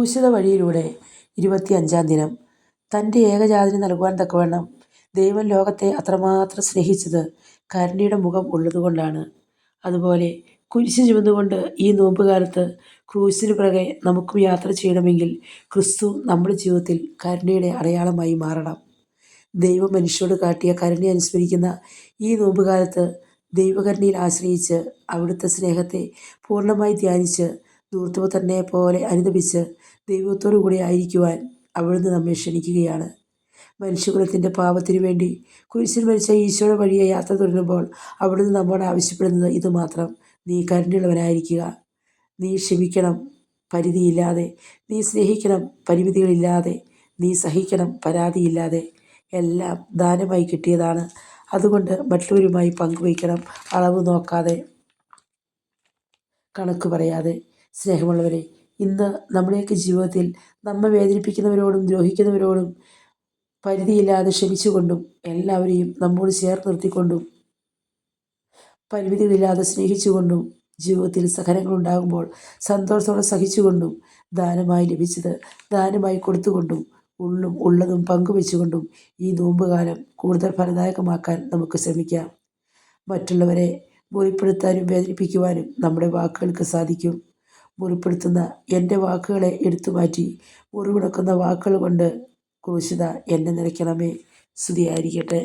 ക്രൂശിത വഴിയിലൂടെ 25-ാം ദിനം. തൻ്റെ ഏകജാതനെ നൽകുവാൻ തക്കവണ്ണം ദൈവം ലോകത്തെ അത്രമാത്രം സ്നേഹിച്ചത് കരുണയുടെ മുഖം ഉള്ളതുകൊണ്ടാണ്. അതുപോലെ കുരിശ് ചുമന്നുകൊണ്ട് ഈ നോമ്പുകാലത്ത് ക്രൂശിന് പിറകെ നമുക്കും യാത്ര ചെയ്യണമെങ്കിൽ ക്രിസ്തു നമ്മുടെ ജീവിതത്തിൽ കരുണയുടെ അടയാളമായി മാറണം. ദൈവം മനുഷ്യരോട് കാട്ടിയ കരുണയെ അനുസ്മരിക്കുന്ന ഈ നോമ്പുകാലത്ത് ദൈവകരുണയിൽ ആശ്രയിച്ച് അവിടുത്തെ സ്നേഹത്തെ പൂർണ്ണമായി ധ്യാനിച്ച് ധൂർത്തപുത്രനെ പോലെ അനുതപിച്ച് ദൈവത്തോടു കൂടി ആയിരിക്കുവാൻ അവിടുന്ന് നമ്മെ ക്ഷണിക്കുകയാണ്. മനുഷ്യകുലത്തിൻ്റെ പാപത്തിനു വേണ്ടി കുരിശിൽ മരിച്ച ഈശോയുടെ വഴിയെ യാത്ര തുടരുമ്പോൾ അവിടുന്ന് നമ്മോട് ആവശ്യപ്പെടുന്നത് ഇതുമാത്രം: നീ കരുണയുള്ളവനായിരിക്കുക, നീ ക്ഷമിക്കണം പരിധിയില്ലാതെ, നീ സ്നേഹിക്കണം പരിമിതികളില്ലാതെ, നീ സഹിക്കണം പരാതിയില്ലാതെ. എല്ലാം ദാനമായി കിട്ടിയതാണ്. അതുകൊണ്ട് മറ്റുള്ളവരുമായി പങ്കുവയ്ക്കണം, അളവ് നോക്കാതെ, കണക്ക് പറയാതെ. സ്നേഹമുള്ളവരെ, ഇന്ന് നമ്മുടെയൊക്കെ ജീവിതത്തിൽ നമ്മെ വേദനിപ്പിക്കുന്നവരോടും ദ്രോഹിക്കുന്നവരോടും പരിധിയില്ലാതെ ക്ഷമിച്ചുകൊണ്ടും എല്ലാവരെയും നമ്മോട് ചേർത്ത് നിർത്തിക്കൊണ്ടും പരിമിതികളില്ലാതെ സ്നേഹിച്ചുകൊണ്ടും ജീവിതത്തിൽ സഹനങ്ങളുണ്ടാകുമ്പോൾ സന്തോഷത്തോടെ സഹിച്ചുകൊണ്ടും ദാനമായി ലഭിച്ചത് ദാനമായി കൊടുത്തുകൊണ്ടും ഉള്ളതും പങ്കുവെച്ചുകൊണ്ടും ഈ നോമ്പുകാലം കൂടുതൽ ഫലദായകമാക്കാൻ നമുക്ക് ശ്രമിക്കാം. മറ്റുള്ളവരെ മുറിപ്പെടുത്താനും വേദനിപ്പിക്കുവാനും നമ്മുടെ വാക്കുകൾക്ക് സാധിക്കും. മുറിപ്പെടുത്തുന്ന എൻ്റെ വാക്കുകളെ എടുത്തുമാറ്റി മുറിവുണക്കുന്ന വാക്കുകൾ കൊണ്ട് ക്രൂശിത എന്നെ നിറയ്ക്കണമേ. സ്തുതിയായിരിക്കട്ടെ.